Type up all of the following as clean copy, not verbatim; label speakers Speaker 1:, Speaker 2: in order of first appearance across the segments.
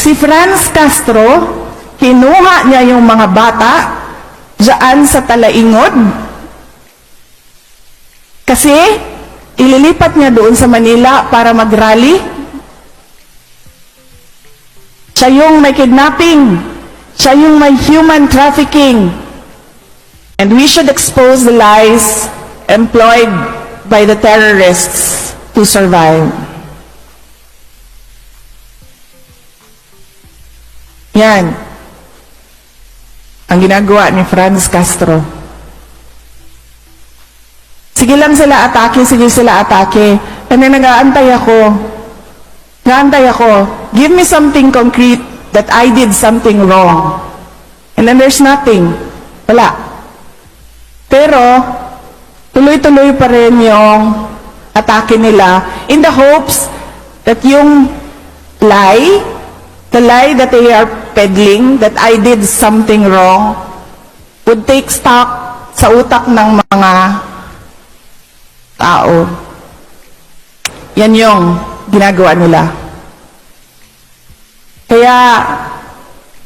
Speaker 1: Si FRANCE Castro, kinuha niya yung mga bata diyan sa Talaingod kasi ililipat niya doon sa Manila para mag-rally. Siya yung may kidnapping. Siya yung may human trafficking. And we should expose the lies employed by the terrorists to survive. Yan ang ginagawa ni FRANCE Castro. Sige lang sila atake, sige sila atake. And then nag-aantay ako. Give me something concrete that I did something wrong. And then there's nothing. Wala. Pero, tuloy-tuloy pa rin yung atake nila in the hopes that yung lie, the lie that they are peddling, that I did something wrong, would take stock sa utak ng mga tao. Yan yung ginagawa nila. Kaya,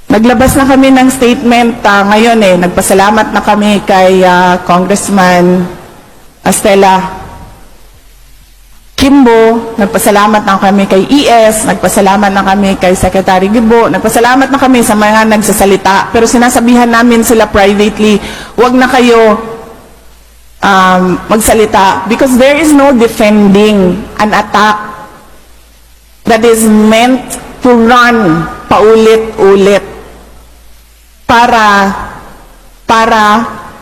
Speaker 1: naglabas na kami ng statement ngayon nagpasalamat na kami kay Congressman Estela Kimbo, nagpasalamat na kami kay ES, nagpasalamat na kami kay Secretary Gibo, nagpasalamat na kami sa mga nagsasalita. Pero sinasabihan namin sila privately, wag na kayo magsalita because there is no defending an attack that is meant to run paulit-ulit para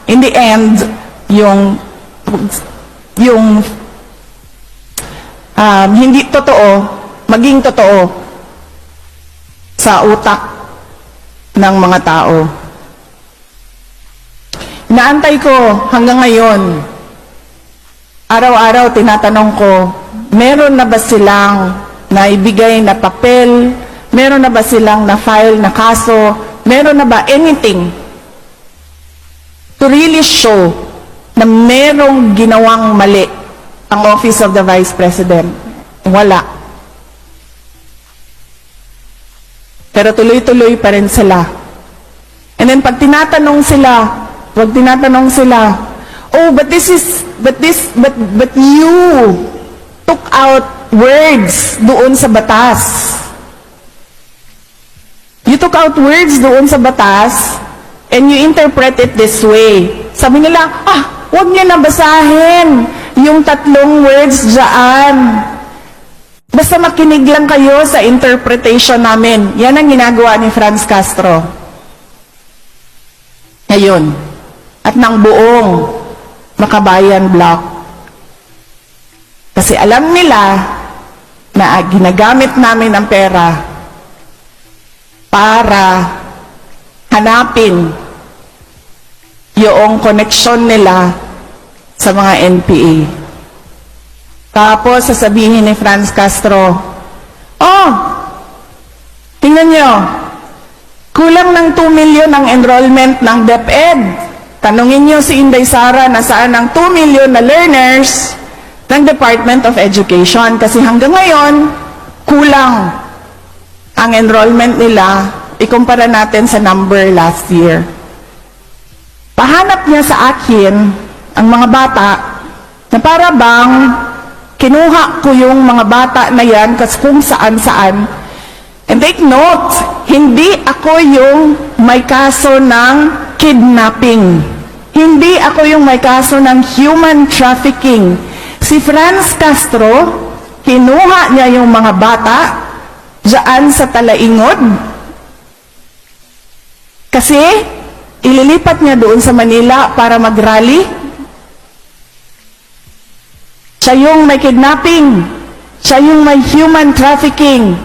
Speaker 1: in the end yung hindi totoo maging totoo sa utak ng mga tao. Inaantay ko hanggang ngayon, araw-araw tinatanong ko, meron na ba silang naibigay na papel? Meron na ba silang na-file na kaso? Meron na ba anything to really show na merong ginawang mali ang Office of the Vice President? Wala. Pero tuloy-tuloy pa rin sila. And then pag tinatanong sila, oh, but you took out words doon sa batas. You took out words doon sa batas and you interpret it this way. Sabi nila, huwag niyo na basahin yung 3 words dyan. Basta makinig lang kayo sa interpretation namin. Yan ang ginagawa ni FRANCE Castro. Ngayon, at ng buong Makabayan Bloc. Kasi alam nila na ginagamit namin ang pera para hanapin yung koneksyon nila sa mga NPA. Tapos sasabihin ni FRANCE Castro, tingnan nyo, kulang ng 2 million ang enrollment ng DepEd. Tanungin nyo si Inday Sara nasaan ang 2 million na learners ng Department of Education. Kasi hanggang ngayon, kulang ang enrollment nila, ikumpara natin sa number last year. Pahanap niya sa akin ang mga bata na para bang kinuha ko yung mga bata na yan kasi kung saan-saan. And take note, hindi ako yung may kaso ng kidnapping. Hindi ako yung may kaso ng human trafficking. Si FRANCE Castro, kinuha niya yung mga bata diyan sa Talaingod kasi ililipat niya doon sa Manila para mag-rally. Siya yung may kidnapping. Siya yung may human trafficking.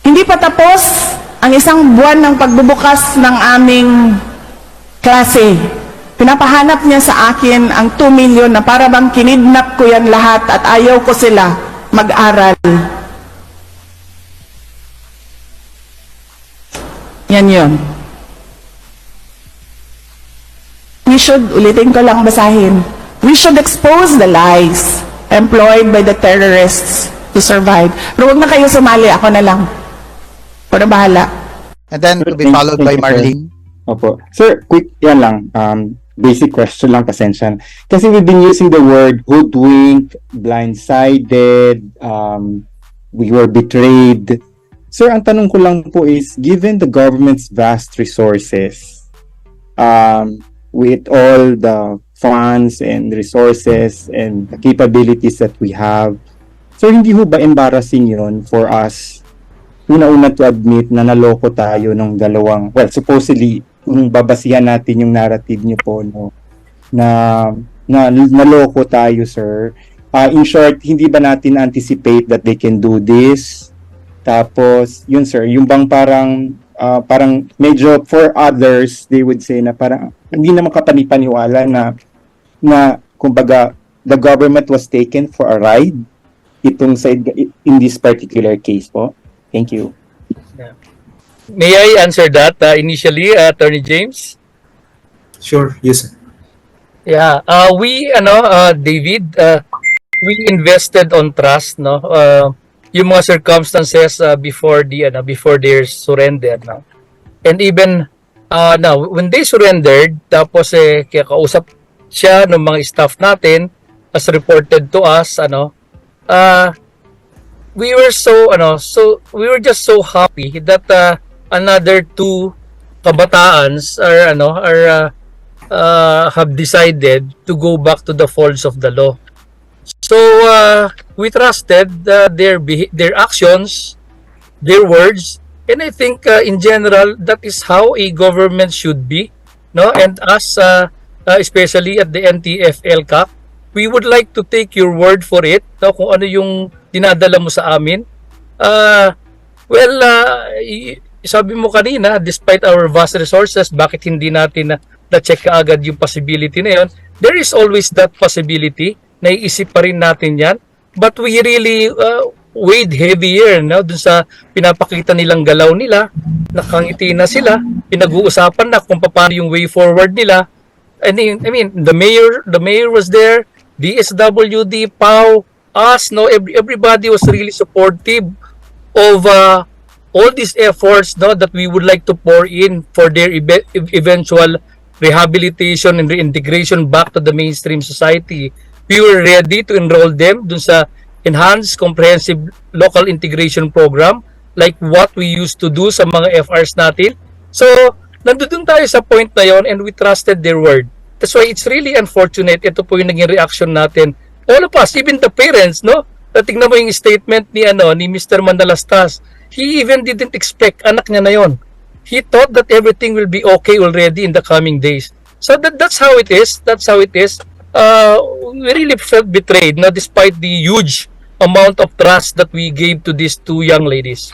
Speaker 1: Hindi pa tapos ang 1 buwan ng pagbubukas ng aming klase. Pinapahanap niya sa akin ang 2 million na para bang kinidnap ko yan lahat at ayaw ko sila mag-aral. Yan yun. We should, ulitin ko lang basahin, we should expose the lies employed by the terrorists to to survive. Pero huwag na kayo sumali, ako na lang. Ako na bahala.
Speaker 2: And then to be followed by Marlene.
Speaker 3: Opo. Sir, quick, yan lang. Basic question lang, pasensya. Kasi we've been using the word hoodwinked, blindsided, we were betrayed. Sir, ang tanong ko lang po is, given the government's vast resources, with all the funds and resources and the capabilities that we have, sir, hindi ho ba embarrassing yun for us, una-una to admit na naloko tayo ng dalawang, well, supposedly, kung babasihan natin yung narrative niyo po, no, na naloko tayo, sir. In short, hindi ba natin anticipate that they can do this? Tapos, yun, sir, yung bang parang medyo for others, they would say na parang hindi naman kapanipaniwala na kumbaga the government was taken for a ride itong in this particular case po. Thank you.
Speaker 4: Yeah. May I answer that initially, Attorney James?
Speaker 5: Sure, yes, sir.
Speaker 4: Yeah, David, we invested on trust, no? Yung mga circumstances before their surrender, no? And even now, when they surrendered, tapos kaya kausap siya ng mga staff natin as reported to us, we were we were just so happy that another two kabataans have decided to go back to the folds of the law. So we trusted their actions, their words, and I think in general that is how a government should be, no? And us, especially at the NTFL-CAC, we would like to take your word for it, no? Kung ano yung dinadala mo sa amin. Sabi mo kanina, despite our vast resources, bakit hindi natin na-check kaagad yung possibility na yun? There is always that possibility. Naiisip pa rin natin yan. But we really weighed heavier, no? Dun sa pinapakita nilang galaw nila, nakangiti na sila, pinag-uusapan na kung paano yung way forward nila. I mean, the mayor was there, DSWD, PAO, us, no, everybody was really supportive of all these efforts, no, that we would like to pour in for their eventual rehabilitation and reintegration back to the mainstream society. We were ready to enroll them dun sa enhanced comprehensive local integration program like what we used to do sa mga FRs natin. So, nandun tayo sa point na yon and we trusted their word. That's why it's really unfortunate. Ito po yung naging reaction natin. All of us, even the parents, no? Tingnan mo yung statement ni Mr. Mandalastas. He even didn't expect anak niya na yon. He thought that everything will be okay already in the coming days. So that's how it is. That's how it is. We really felt betrayed, no? Despite the huge amount of trust that we gave to these two young ladies.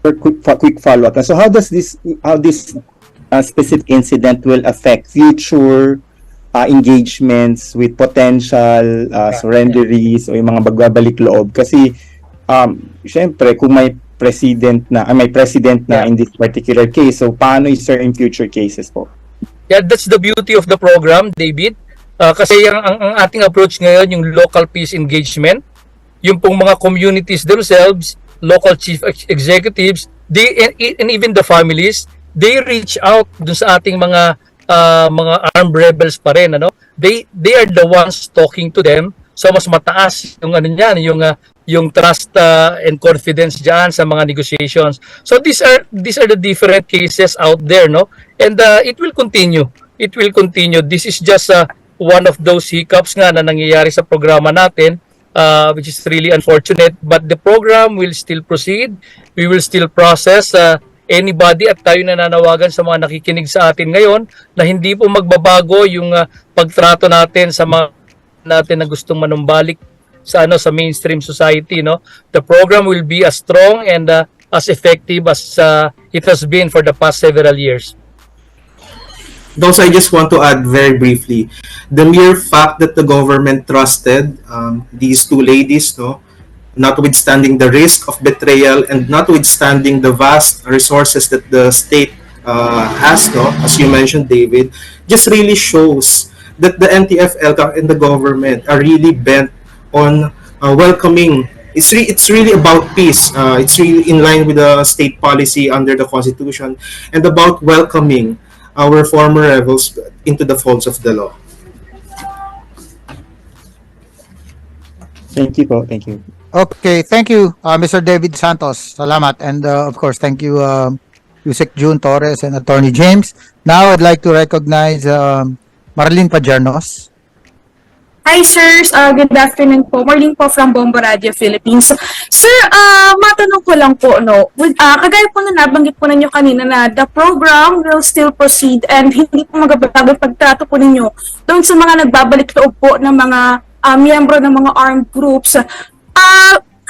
Speaker 3: Quick follow-up. So how this specific incident will affect future engagements with potential surrenderies o yung mga magbabalik loob? Kasi syempre kung may president na in this particular case, so paano sir in future cases po?
Speaker 4: Yeah, that's the beauty of the program, David. Kasi ang ating approach ngayon, yung local peace engagement, yung pong mga communities themselves, local chief executives, and even the families, they reach out dun sa ating mga armed rebels pa rin, ano? They are the ones talking to them. So mas mataas yung trust and confidence diyan sa mga negotiations. So these are the different cases out there, no? And it will continue. It will continue. This is just one of those hiccups nga na nangyayari sa programa natin, which is really unfortunate. But the program will still proceed. We will still process anybody at tayo nananawagan sa mga nakikinig sa atin ngayon na hindi po magbabago yung pagtrato natin sa mga natin na gustong manumbalik sa mainstream society, no? The program will be as strong and as effective as it has been for the past several years.
Speaker 5: Also, I just want to add very briefly, the mere fact that the government trusted these two ladies, no, notwithstanding the risk of betrayal and notwithstanding the vast resources that the state has, no, as you mentioned, David, just really shows that the NTFL and the government are really bent on welcoming it's really about peace. It's really in line with the state policy under the Constitution, and about welcoming our former rebels into the folds of the law.
Speaker 3: Thank you po. Thank you.
Speaker 2: Okay, thank you, Mr. David Santos. Salamat. And of course, thank you, Yusek June Torres and Attorney James. Now, I'd like to recognize Marlene Pajernos.
Speaker 6: Hi, sirs. Good afternoon po. Marlene po from Bombo Radio Philippines. Sir, matanong ko lang po, no? Kagaya po na nabanggit po ninyo kanina na the program will still proceed and hindi po magbabago pagtrato po ninyo doon sa mga nagbabalik loob po ng mga miyembro ng mga armed groups.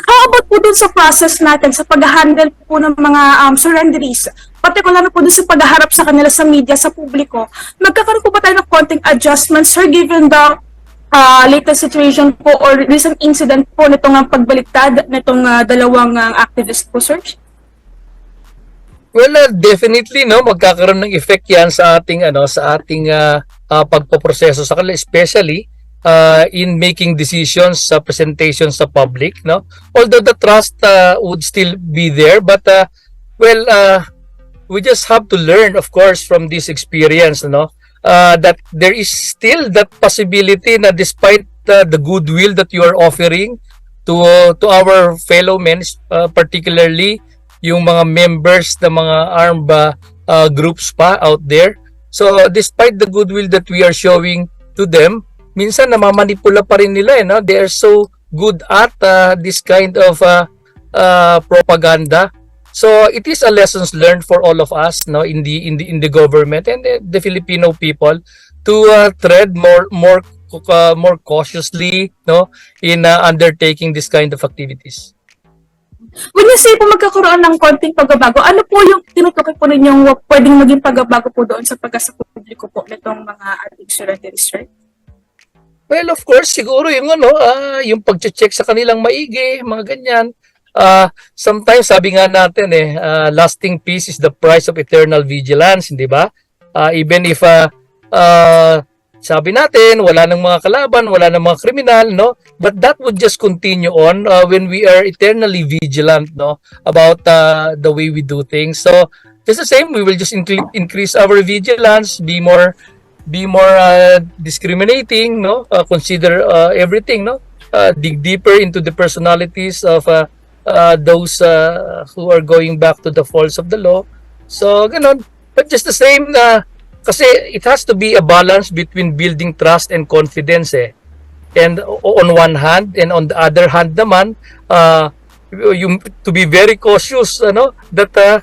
Speaker 6: How about po dun sa process natin sa pag-handle po ng mga surrenderies? Particular na po dun sa pagharap sa kanila sa media, sa publiko. Magkakaroon po ba tayo ng konting adjustments, sir, given the latest situation po or recent incident po nitong pagbaliktad nitong dalawang activist po, sir?
Speaker 4: Well, definitely no, magkakaroon ng effect 'yan sa ating pagpoproseso sa kanila, especially in making decisions sa presentation sa public, no? Although the trust would still be there, but we just have to learn, of course, from this experience, no? That there is still that possibility na despite the goodwill that you are offering to our fellow men, particularly yung mga members ng mga armed groups pa out there. So despite the goodwill that we are showing to them, minsan namamanipula pa rin nila, no? They are so good at this kind of propaganda. So it is a lessons learned for all of us, no, in the government and the Filipino people to tread more cautiously, no, in undertaking this kind of activities.
Speaker 6: When you say po magkakaroon ng konting pagbabago, ano po yung tinutukoy po ninyong pwedeng maging pagbabago po doon sa pagkasa publiko po nitong mga ating surrenderies, right?
Speaker 4: Well, of course, siguro yung yung pagche-check sa kanilang maigi, mga ganyan. Sometimes sabi nga natin lasting peace is the price of eternal vigilance, hindi ba? Even if sabi natin wala nang mga kalaban, wala nang mga kriminal, no? But that would just continue on when we are eternally vigilant, no, about the way we do things. So just the same, we will just increase our vigilance, be more discriminating, no? Consider everything, no? Dig deeper into the personalities of those who are going back to the folds of the law. So ganon. But just the same kasi it has to be a balance between building trust and confidence, and on one hand, and on the other hand naman, you to be very cautious, that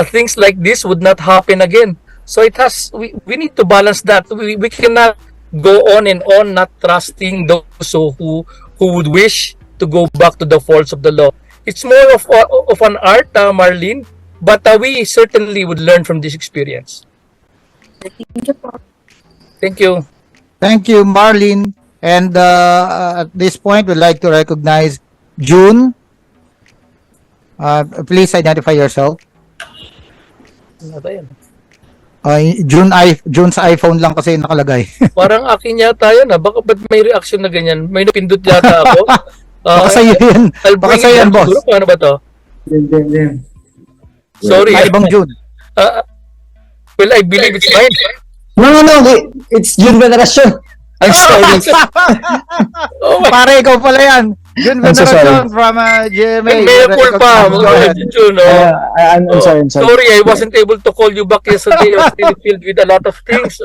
Speaker 4: things like this would not happen again. So we need to balance that. We cannot go on and on not trusting those who would wish to go back to the folds of the law. It's more of an art, Marlene, but we certainly would learn from this experience.
Speaker 6: Thank you po.
Speaker 4: Thank you.
Speaker 2: Thank you, Marlene. And at this point, we'd like to recognize June. Please identify yourself.
Speaker 4: Ano ba yan?
Speaker 2: June's iPhone lang kasi nakalagay.
Speaker 4: Parang akin yata yan. Baka ba't may reaction na ganyan? May napindot yata ako.
Speaker 2: Baka sa'yo yan. Baka sa'yo yan, boss.
Speaker 4: Siguro, paano ba to? Sorry.
Speaker 2: Ay, ibang June.
Speaker 4: Well, I believe it's mine.
Speaker 3: No. It's June Veneracion. I'm sorry.
Speaker 4: Oh my.
Speaker 2: Pare, ikaw pala yan. June
Speaker 3: I'm so
Speaker 2: Veneracion
Speaker 3: sorry.
Speaker 2: from GMA.
Speaker 4: May culpa.
Speaker 3: I'm sorry.
Speaker 4: Sorry, I wasn't able to call you back yesterday. I was still filled with a lot of things.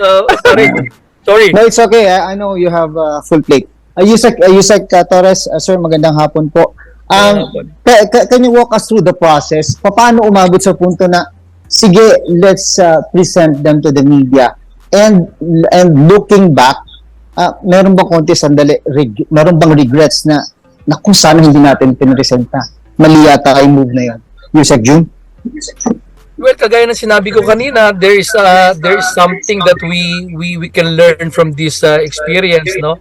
Speaker 4: Sorry.
Speaker 3: No, it's okay. I know you have full plate. Yusek Torres, sir, magandang hapon po. Can you walk us through the process? Paano umabot sa punto na, sige, let's present them to the media. And looking back, meron bang konti sandali, meron bang regrets na kung sana hindi natin pinresenta? Mali yata yung move na yun. Yusek June?
Speaker 4: Well, kagaya ng sinabi ko kanina, there is something that we can learn from this experience, no?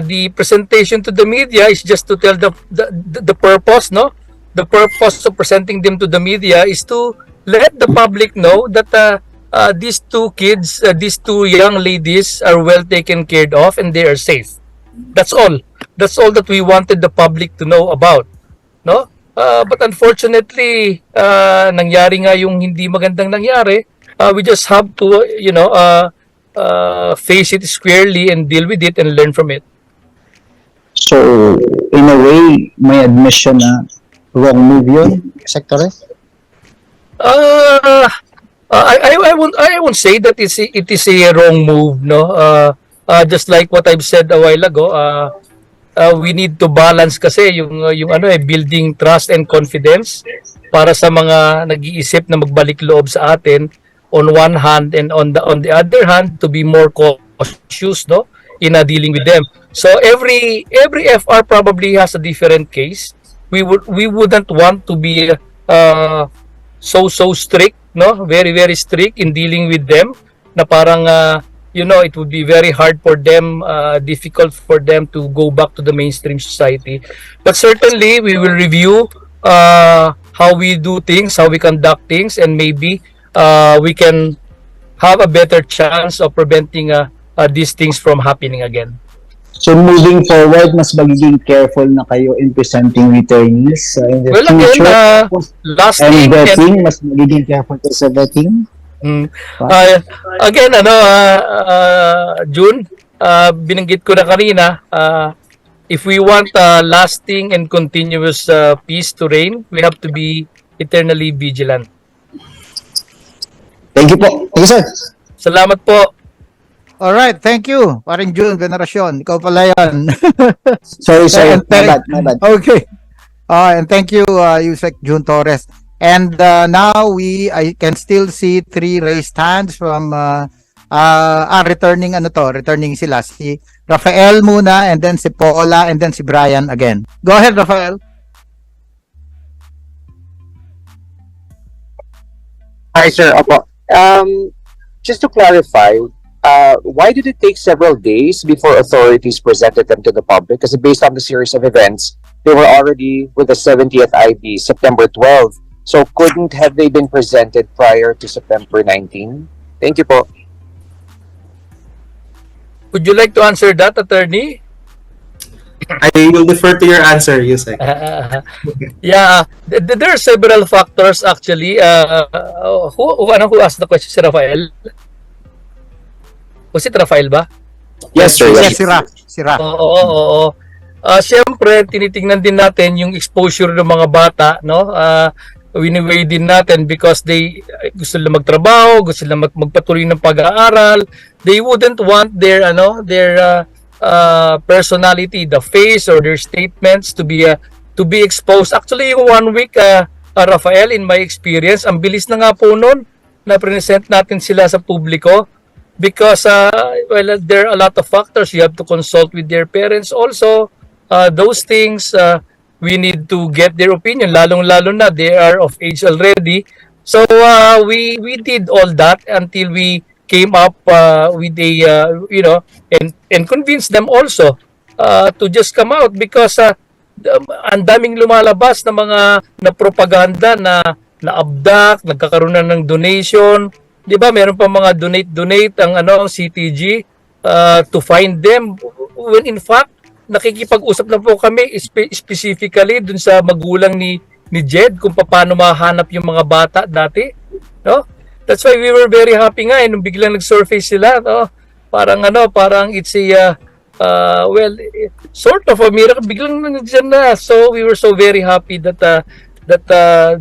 Speaker 4: The presentation to the media is just to tell the purpose, no? The purpose of presenting them to the media is to let the public know that these two kids, these two young ladies are well taken care of and they are safe. That's all. That's all that we wanted the public to know about. no? But unfortunately, nangyari nga yung hindi magandang nangyari. We just have to, face it squarely and deal with it and learn from it.
Speaker 7: So, in a way, may admission na wrong move yun, Secretary?
Speaker 4: I won't say that it is a wrong move, no. Just like what I've said a while ago, we need to balance kasi yung building trust and confidence para sa mga nag-iisip na magbalik loob sa atin on one hand, and on the other hand to be more cautious, no, in dealing with them. So every FR probably has a different case. We wouldn't want to be so strict, no, very strict in dealing with them, na parang it would be very hard for them, difficult for them to go back to the mainstream society. But certainly we will review how we do things, how we conduct things, and maybe we can have a better chance of preventing these things from happening again.
Speaker 7: So, moving forward, mas magiging careful na kayo in presenting returnees in the
Speaker 4: Well, again,
Speaker 7: future.
Speaker 4: last
Speaker 7: And
Speaker 4: thing,
Speaker 7: vetting, mas magiging careful kayo sa vetting.
Speaker 4: again, June, binanggit ko na kanina, if we want lasting and continuous peace to reign, we have to be eternally vigilant.
Speaker 7: Thank you po. Thank you, sir.
Speaker 4: Salamat po.
Speaker 2: Alright, thank you. Paring June, Veneracion. Ikaw pala yan.
Speaker 7: Sorry, sir.
Speaker 2: And
Speaker 7: My bad, my bad.
Speaker 2: Okay. And thank you, Yusek June Torres. And now I can still see 3 raised hands from returning sila. Si Rafael muna, and then si Paula, and then si Brian again. Go ahead, Rafael.
Speaker 8: Hi, sir. Opo. Just to clarify, why did it take several days before authorities presented them to the public? Because based on the series of events, they were already with the 70th ID, September 12. So couldn't have they been presented prior to September 19? Thank you po.
Speaker 4: Would you like to answer that, attorney?
Speaker 5: I will defer to your answer, Yusek.
Speaker 4: Yeah, there are several factors actually. Who asked the question? Si Rafael? Was it Rafael ba?
Speaker 8: Yes, sir.
Speaker 2: Yes, si Ra.
Speaker 4: Oo. Siyempre, tinitingnan din natin yung exposure ng mga bata, no? Wini-weigh din natin because they gusto nila magtrabaho, gusto nila magpatuloy ng pag-aaral. They wouldn't want their personality, the face or their statements to be exposed. Actually, yung 1 week, Rafael, in my experience, ang bilis na nga po noon na present natin sila sa publiko because there are a lot of factors. You have to consult with their parents also. Those things, we need to get their opinion, lalong-lalo na they are of age already. So we did all that until we came up with a and convinced them also to just come out because ang daming lumalabas na mga na propaganda na abduct, nagkakaroon na ng donation, 'di ba? Meron pa mga donate ang CTG to find them, when in fact nakikipag-usap na po kami specifically dun sa magulang ni Jed kung paano mahanap yung mga bata dati, no? That's why we were very happy nga nung biglang nag-surface sila, no? Parang it's a sort of a miracle, biglang nandiyan na. So we were so very happy that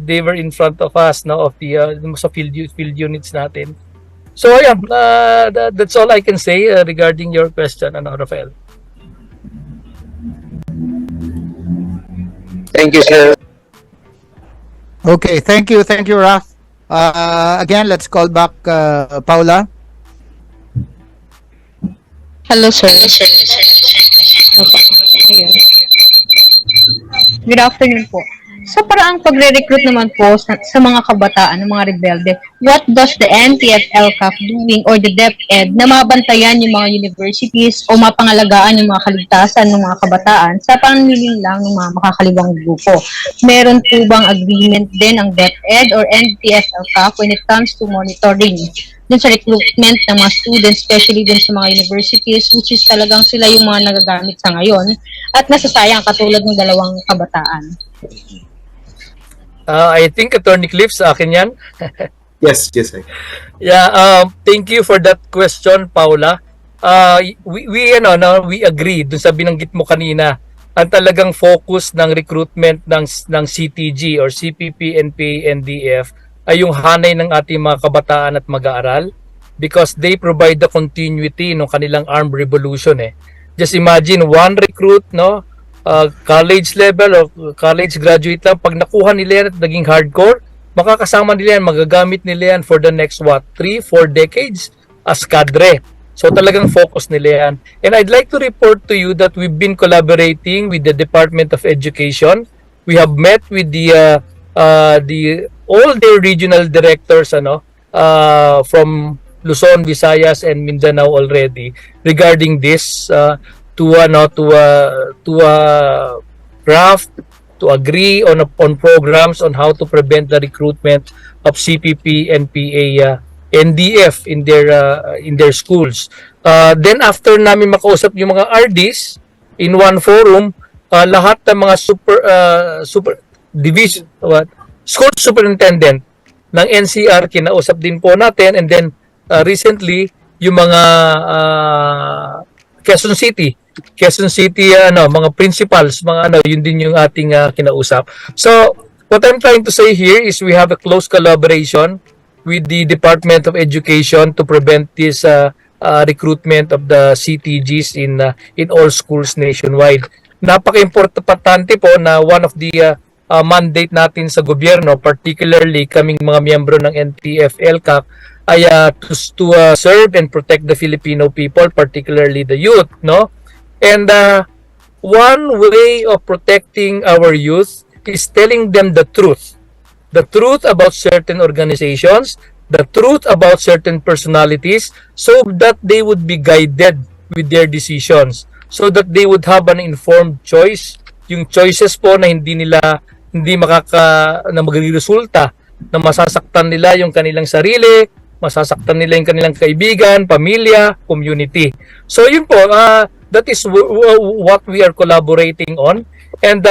Speaker 4: they were in front of us, no, of the sa field units natin. So ayan, that's all I can say regarding your question, Rafael.
Speaker 8: Thank you, sir.
Speaker 2: Okay, thank you, Raf. Again, let's call back Paula.
Speaker 9: Hello, sir. Okay. Ayun. Good afternoon po. Sa paraang pagre-recruit naman po sa mga kabataan, ng mga rebelde, what does the NTF-LCAF doing or the DepEd na mabantayan yung mga universities o mapangalagaan yung mga kaligtasan ng mga kabataan sa panliling lang ng mga makakaliwang grupo? Meron po bang agreement din ang DepEd or NTF-LCAF when it comes to monitoring dun sa recruitment ng mga students, especially dun sa mga universities, which is talagang sila yung mga nagagamit sa ngayon at nasasayang katulad ng dalawang kabataan.
Speaker 4: I think Attorney Cliff, sa akin yan.
Speaker 5: Yes, yes, sir.
Speaker 4: Yeah, thank you for that question, Paula. We agree dun sa binanggit mo kanina. Ang talagang focus ng recruitment ng CTG or CPP, NPA, NDF ay yung hanay ng ating mga kabataan at mag-aaral because they provide the continuity ng kanilang armed revolution eh. Just imagine one recruit, no? College level o college graduate lang, pag nakuha nila yan at naging hardcore, makakasama nila yan, magagamit nila yan for the next 3-4 decades as cadre. So talagang focus nila yan. And I'd like to report to you that we've been collaborating with the Department of Education. We have met with all the regional directors from Luzon, Visayas, and Mindanao already regarding this to craft, to agree on programs on how to prevent the recruitment of CPP, NPA, NDF in their schools. Then after namin makausap yung mga RDs in one forum, lahat ng mga school superintendent ng NCR kinausap din po natin, and then recently yung mga Quezon City mga principals, yun din yung ating kinausap. So what I'm trying to say here is we have a close collaboration with the Department of Education to prevent this recruitment of the CTGs in all schools nationwide. Napaka-importante po na one of the mandate natin sa gobyerno, particularly kaming mga miyembro ng NTF-ELCAC, ay to serve and protect the Filipino people, particularly the youth, no? And one way of protecting our youth is telling them the truth about certain organizations, the truth about certain personalities, so that they would be guided with their decisions, so that they would have an informed choice, yung choices po na hindi magre-resulta na masasaktan nila yung kanilang sarili, masasaktan nila yung kanilang kaibigan, pamilya, community. So yun po, that is what we are collaborating on, and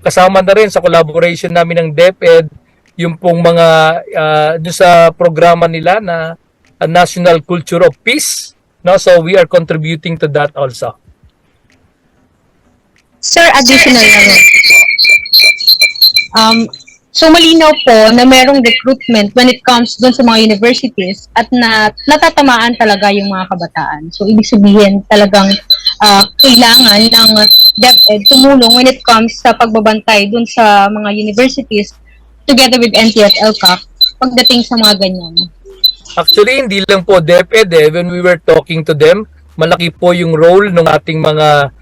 Speaker 4: kasama na rin sa collaboration namin ng DepEd yung pong mga dun sa programa nila na National Culture of Peace, no? So we are contributing to that also.
Speaker 9: Sir, additional lang. So malinaw po na merong recruitment when it comes dun sa mga universities at natatamaan talaga yung mga kabataan. So ibig sabihin talagang kailangan ng DepEd tumulong when it comes sa pagbabantay dun sa mga universities together with NTF-ELCAC pagdating sa mga ganyan.
Speaker 4: Actually, hindi lang po DepEd when we were talking to them, malaki po yung role ng ating mga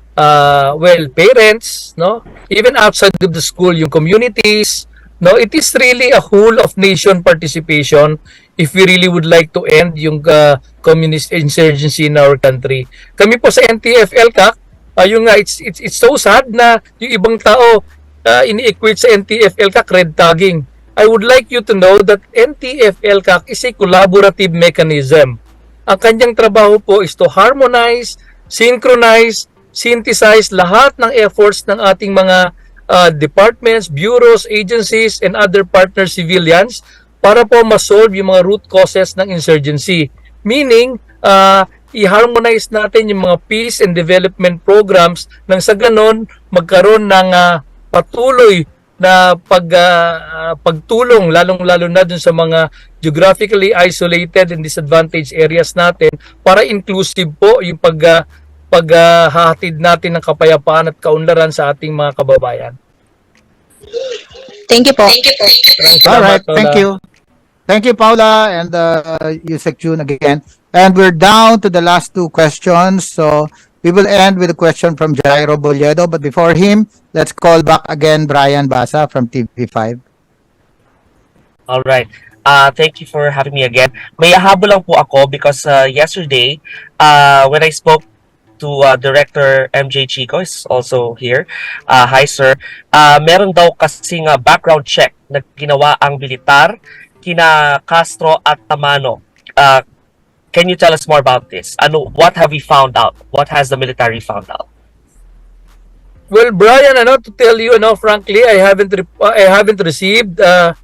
Speaker 4: parents, no? Even outside of the school, yung communities, no? It is really a whole of nation participation if we really would like to end yung communist insurgency in our country. Kami po sa NTF-ELCAC, it's so sad na yung ibang tao ini-equate sa NTF-ELCAC red tagging. I would like you to know that NTF-ELCAC is a collaborative mechanism. Ang kanyang trabaho po is to harmonize, synchronize, synthesize lahat ng efforts ng ating mga departments, bureaus, agencies, and other partner civilians para po ma-solve yung mga root causes ng insurgency. Meaning, i-harmonize natin yung mga peace and development programs nang sa ganon magkaroon ng patuloy na pagtulong lalong-lalo na dun sa mga geographically isolated and disadvantaged areas natin para inclusive po yung paghahatid natin ng kapayapaan at kaunlaran sa ating mga kababayan.
Speaker 9: Thank you po.
Speaker 2: All right, thank you. Thank you, Paula, and Yusek June again. And we're down to the last two questions. So we will end with a question from Jairo Boliedo. But before him, let's call back again Brian Basa from TV5.
Speaker 10: All right. Thank you for having me again. May habol lang po ako because yesterday, when I spoke to Director MJ Chico, is also here. Hi, sir. Meron daw kasing background check na ginawa ang militar kina Castro at Tamano Can you tell us more about this? What have we found out? What has the military found out?
Speaker 4: Well, Brian, to tell you, frankly, I haven't received the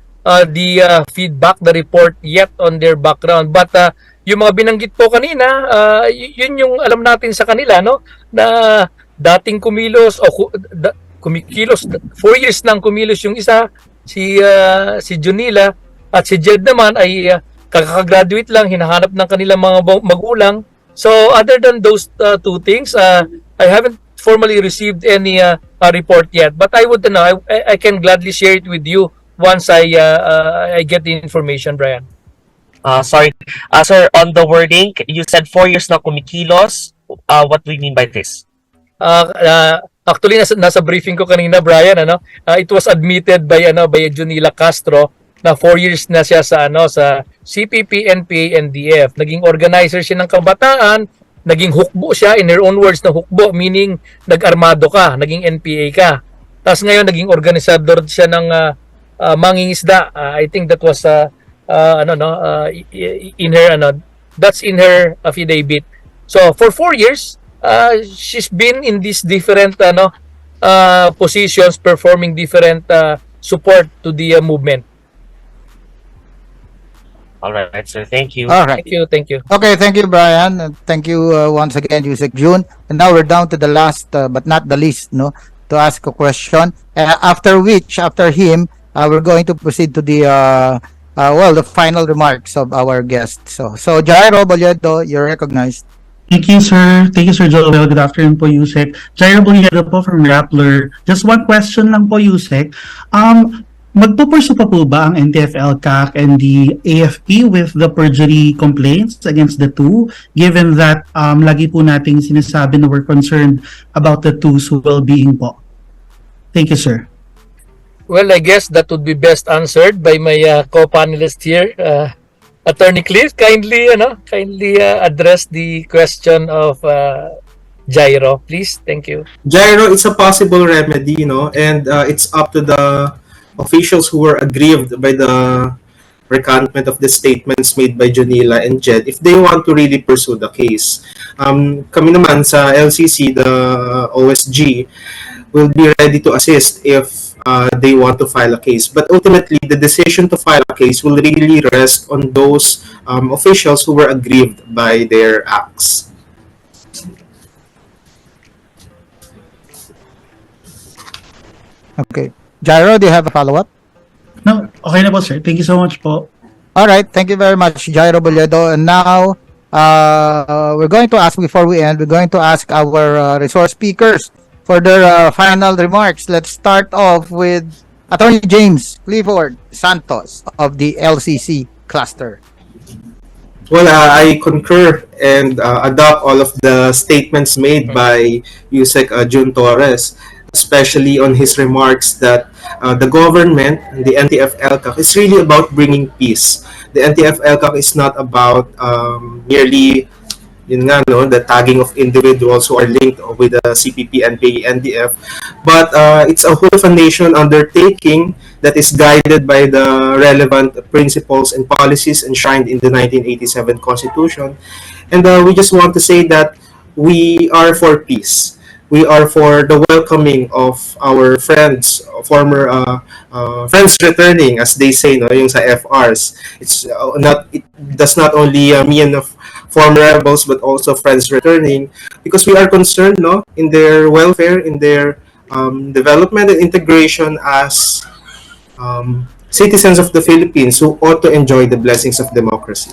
Speaker 4: feedback, the report yet on their background. But yung mga binanggit po kanina, yun yung alam natin sa kanila, no? Na dating kumilos kumikilos 4 years nang kumilos yung isa, si Junila, at si Jed naman ay kakagraduate lang, hinahanap ng kanilang mga magulang. So other than those two things, I haven't formally received any report yet, but I would I can gladly share it with you once I get the information, Brian.
Speaker 10: Sorry, sir, on the wording, you said 4 years na kumikilos. What do you mean by this?
Speaker 4: Actually, nasa briefing ko kanina, Brian, it was admitted by Junila Castro na 4 years na siya sa CPP, NPA, NDF. Naging organizer siya ng kabataan, naging hukbo siya, in her own words na hukbo, meaning nag-armado ka, naging NPA ka. Tapos ngayon naging organisador siya ng mangingisda. I think that was in her that's in her affidavit. So for 4 years, she's been in these different positions, performing different support to the movement.
Speaker 10: All right, sir. Thank you.
Speaker 2: All right.
Speaker 4: Thank you.
Speaker 2: Okay, thank you, Brian. And thank you once again, Yusek June. And now we're down to the last, but not the least, to ask a question. After him, we're going to proceed to the the final remarks of our guest. So Jairo Boliedo, you're recognized.
Speaker 11: Thank you, sir. Thank you, Sir Joel. Good afternoon po, Yusek. Jairo Boliedo po from Rappler. Just one question lang po, Yusek. Magpupursu pa po ba ang NTF-ELCAC and the AFP with the perjury complaints against the two, given that lagi po nating sinasabi na we're concerned about the two's well-being po? Thank you, sir.
Speaker 4: Well, I guess that would be best answered by my co-panelist here, Attorney Cliff. Kindly address the question of Jairo, please. Thank you.
Speaker 5: Jairo, it's a possible remedy, and it's up to the officials who were aggrieved by the recantment of the statements made by Junila and Jed if they want to really pursue the case. Kami naman sa LCC, the OSG, will be ready to assist if they want to file a case. But ultimately, the decision to file a case will really rest on those officials who were aggrieved by their acts.
Speaker 2: Okay. Jairo, do you have a follow-up?
Speaker 11: No, okay na po, sir. Thank you so much po.
Speaker 2: All right. Thank you very much, Jairo Boliedo. And now, we're going to ask, before we end, we're going to ask our resource speakers for their final remarks. Let's start off with Attorney James Clifford Santos of the LCC cluster.
Speaker 5: Well, I concur and adopt all of the statements made by Yusek Jun Torres, especially on his remarks that the government, the NTF-ELCAC, is really about bringing peace. The NTF-ELCAC is not about merely the tagging of individuals who are linked with the CPP, NPA, NDF, but it's a whole of a nation undertaking that is guided by the relevant principles and policies enshrined in the 1987 Constitution. And we just want to say that we are for peace. We are for the welcoming of our friends, former friends returning, as they say, yung sa FRs. It does not only mean of former rebels, but also friends returning, because we are concerned, in their welfare, in their development and integration as citizens of the Philippines who ought to enjoy the blessings of democracy.